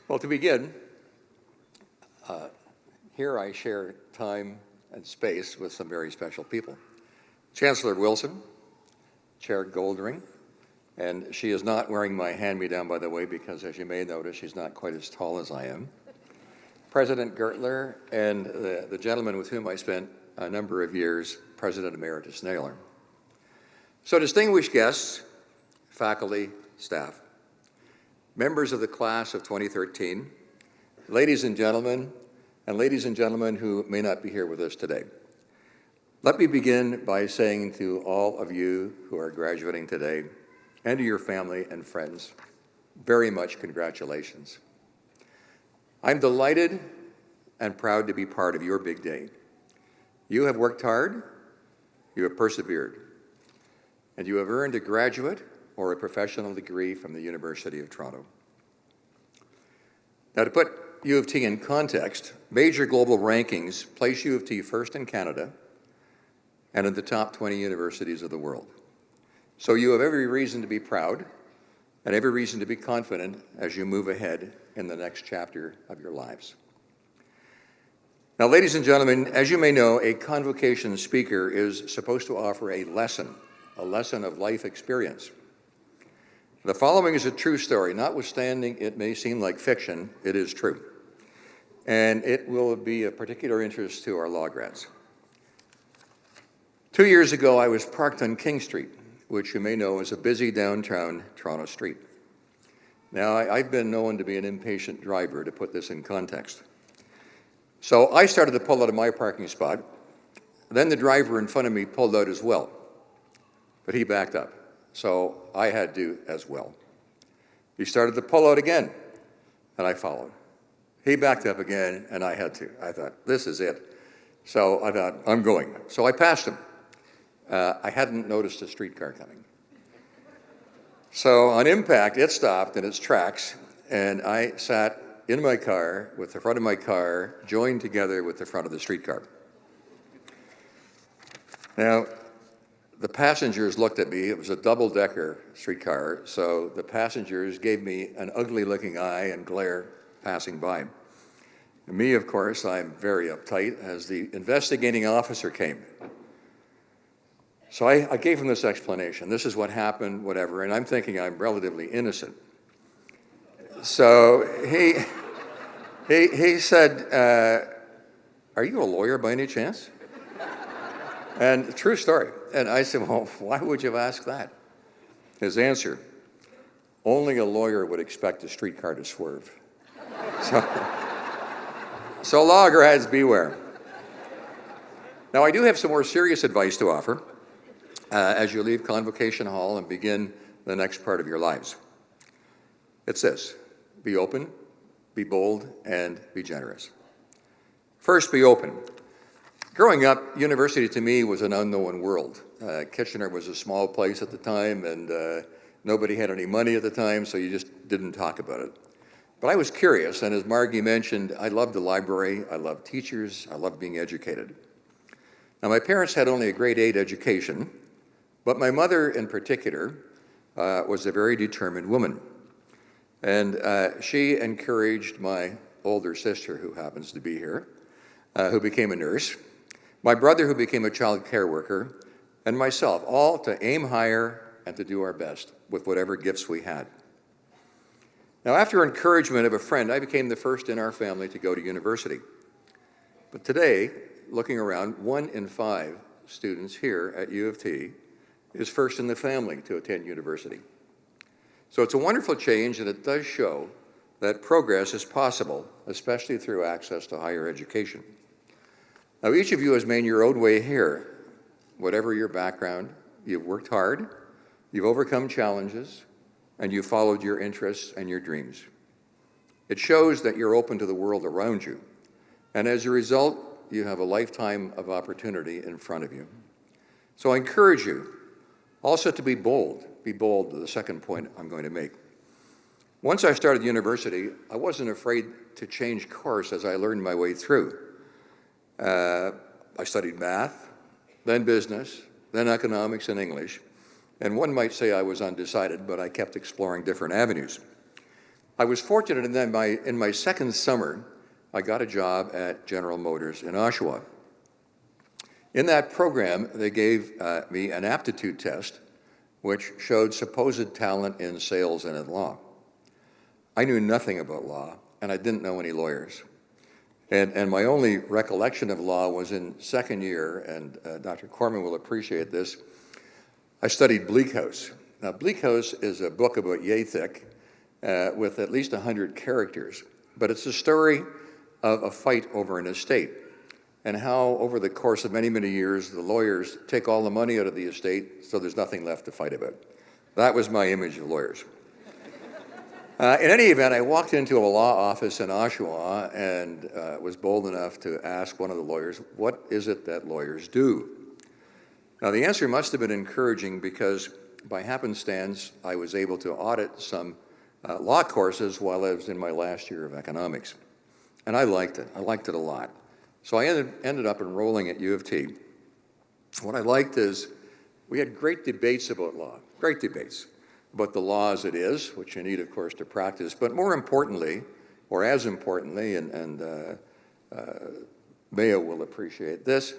Well, to begin, here I share time and space with some very special people. Chancellor Wilson, Chair Goldring, and she is not wearing my hand-me-down, by the way, because as you may notice, she's not quite as tall as I am. President Gertler, and the gentleman with whom I spent a number of years, President Emeritus Naylor. So distinguished guests, faculty, staff, members of the class of 2013, ladies and gentlemen who may not be here with us today. Let me begin by saying to all of you who are graduating today, and to your family and friends, very much congratulations. I'm delighted and proud to be part of your big day. You have worked hard, you have persevered, and you have earned a graduate or a professional degree from the University of Toronto. Now, to put U of T in context, major global rankings place U of T first in Canada and in the top 20 universities of the world. So you have every reason to be proud and every reason to be confident as you move ahead in the next chapter of your lives. Now, ladies and gentlemen, as you may know, a convocation speaker is supposed to offer a lesson of life experience. The following is a true story. Notwithstanding it may seem like fiction, it is true. And it will be of particular interest to our law grads. 2 years ago, I was parked on King Street, which you may know is a busy downtown Toronto street. Now, I've been known to be an impatient driver, to put this in context. So I started to pull out of my parking spot. Then the driver in front of me pulled out as well, but he backed up. So I had to as well. He started to pull out again, and I followed. He backed up again, and I had to. I thought, this is it. So I thought, I'm going. So I passed him. I hadn't noticed a streetcar coming. So on impact, it stopped in its tracks, and I sat in my car with the front of my car joined together with the front of the streetcar. Now, the passengers looked at me. It was a double-decker streetcar, so the passengers gave me an ugly-looking eye and glare passing by. And me, of course, I'm very uptight as the investigating officer came. So I gave him this explanation. This is what happened, whatever, and I'm thinking I'm relatively innocent. So he said, are you a lawyer by any chance? And true story. And I said, well, why would you have asked that? His answer, only a lawyer would expect a streetcar to swerve. So law grads, beware. Now, I do have some more serious advice to offer as you leave Convocation Hall and begin the next part of your lives. It's this: be open, be bold, and be generous. First, be open. Growing up, university to me was an unknown world. Kitchener was a small place at the time, and nobody had any money at the time, so you just didn't talk about it. But I was curious, and as Margie mentioned, I loved the library, I loved teachers, I loved being educated. Now, my parents had only a grade 8 education, but my mother in particular was a very determined woman. And she encouraged my older sister, who happens to be here, who became a nurse, my brother, who became a child care worker, and myself, all to aim higher and to do our best with whatever gifts we had. Now, after encouragement of a friend, I became the first in our family to go to university. But today, looking around, 1 in 5 students here at U of T is first in the family to attend university. So it's a wonderful change, and it does show that progress is possible, especially through access to higher education. Now, each of you has made your own way here. Whatever your background, you've worked hard, you've overcome challenges, and you've followed your interests and your dreams. It shows that you're open to the world around you, and as a result, you have a lifetime of opportunity in front of you. So I encourage you also to be bold. Be bold, the second point I'm going to make. Once I started university, I wasn't afraid to change course as I learned my way through. I studied math, then business, then economics and English, and one might say I was undecided, but I kept exploring different avenues. I was fortunate in my second summer, I got a job at General Motors in Oshawa. In that program, they gave me an aptitude test, which showed supposed talent in sales and in law. I knew nothing about law, and I didn't know any lawyers. And my only recollection of law was in second year, and Dr. Corman will appreciate this. I studied Bleak House. Now, Bleak House is a book about yay thick with at least 100 characters, but it's a story of a fight over an estate and how over the course of many, many years, the lawyers take all the money out of the estate so there's nothing left to fight about. That was my image of lawyers. In any event, I walked into a law office in Oshawa and was bold enough to ask one of the lawyers, what is it that lawyers do? Now, the answer must have been encouraging because by happenstance, I was able to audit some law courses while I was in my last year of economics. And I liked it. I liked it a lot. So I ended up enrolling at U of T. What I liked is we had great debates about law, great debates about the law as it is, which you need, of course, to practice, but more importantly, or as importantly, and Mayo will appreciate this,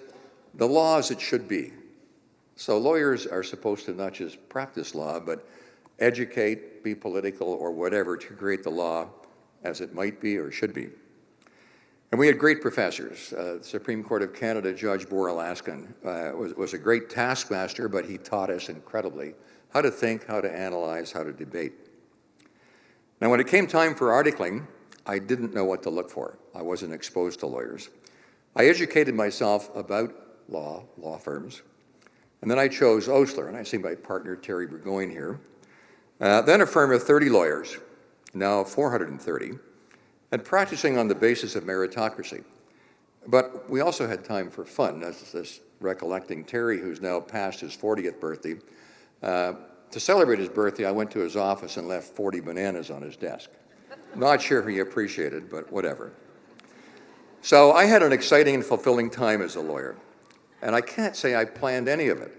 the law as it should be. So lawyers are supposed to not just practice law, but educate, be political, or whatever to create the law as it might be or should be. And we had great professors. The Supreme Court of Canada Judge Boralaskin was a great taskmaster, but he taught us incredibly how to think, how to analyze, how to debate. Now, when it came time for articling, I didn't know what to look for. I wasn't exposed to lawyers. I educated myself about law firms, and then I chose Osler, and I see my partner Terry Burgoyne here. Then a firm of 30 lawyers, now 430, and practicing on the basis of meritocracy. But we also had time for fun. That's this recollecting Terry, who's now past his 40th birthday. To celebrate his birthday, I went to his office and left 40 bananas on his desk. Not sure he appreciated, but whatever. So I had an exciting and fulfilling time as a lawyer, and I can't say I planned any of it.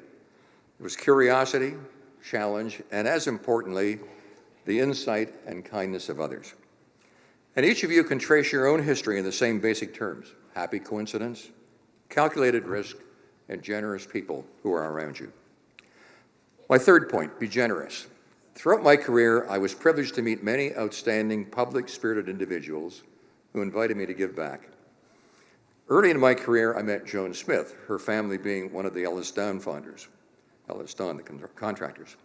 It was curiosity, challenge, and as importantly, the insight and kindness of others. And each of you can trace your own history in the same basic terms: happy coincidence, calculated risk, and generous people who are around you. My third point, be generous. Throughout my career, I was privileged to meet many outstanding, public-spirited individuals who invited me to give back. Early in my career, I met Joan Smith, her family being one of the Ellis Down founders, Ellis Down, the contractors.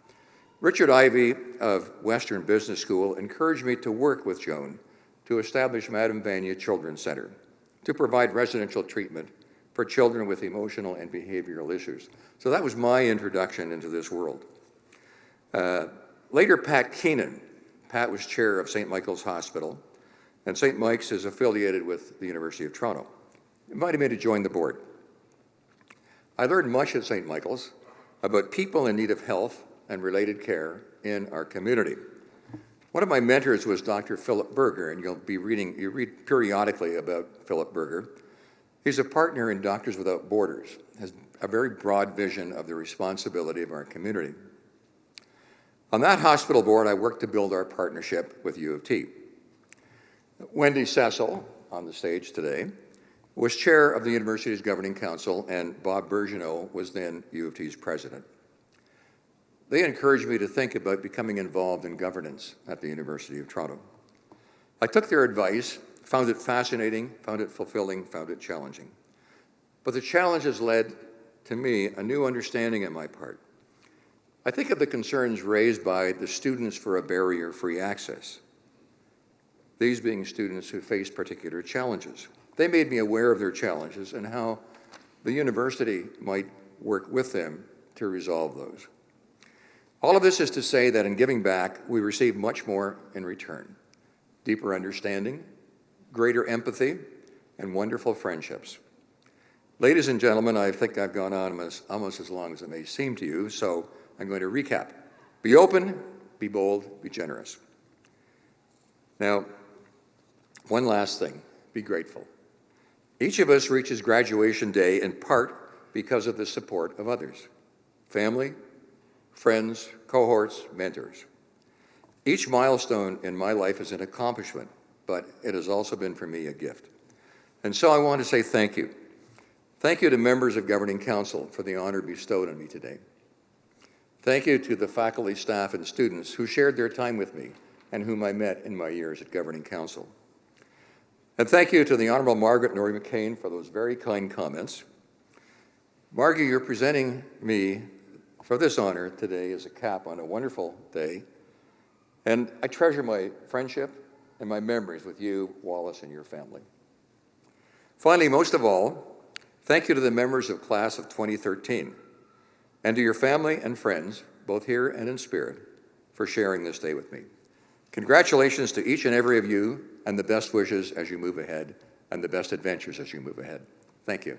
Richard Ivey of Western Business School encouraged me to work with Joan to establish Madame Vania Children's Center to provide residential treatment for children with emotional and behavioral issues. So that was my introduction into this world. Later, Pat Keenan. Pat was chair of St. Michael's Hospital, and St. Mike's is affiliated with the University of Toronto. He invited me to join the board. I learned much at St. Michael's about people in need of health and related care in our community. One of my mentors was Dr. Philip Berger, and you read periodically about Philip Berger. He's a partner in Doctors Without Borders, has a very broad vision of the responsibility of our community. On that hospital board, I worked to build our partnership with U of T. Wendy Cecil, on the stage today, was chair of the university's governing council, and Bob Bergeneau was then U of T's president. They encouraged me to think about becoming involved in governance at the University of Toronto. I took their advice, found it fascinating, found it fulfilling, found it challenging. But the challenges led to me a new understanding on my part. I think of the concerns raised by the Students for a Barrier-Free Access, these being students who face particular challenges. They made me aware of their challenges and how the university might work with them to resolve those. All of this is to say that in giving back, we receive much more in return: deeper understanding, greater empathy, and wonderful friendships. Ladies and gentlemen, I think I've gone on almost as long as it may seem to you, so I'm going to recap. Be open, be bold, be generous. Now, one last thing, be grateful. Each of us reaches graduation day in part because of the support of others: family, friends, cohorts, mentors. Each milestone in my life is an accomplishment, but it has also been for me a gift. And so I want to say thank you. Thank you to members of Governing Council for the honor bestowed on me today. Thank you to the faculty, staff, and students who shared their time with me and whom I met in my years at Governing Council. And thank you to the Honorable Margaret Norrie McCain for those very kind comments. Margie, you're presenting me for this honor today as a cap on a wonderful day, and I treasure my friendship and my memories with you, Wallace, and your family. Finally, most of all, thank you to the members of class of 2013, and to your family and friends, both here and in spirit, for sharing this day with me. Congratulations to each and every of you, and the best wishes as you move ahead, and the best adventures as you move ahead. Thank you.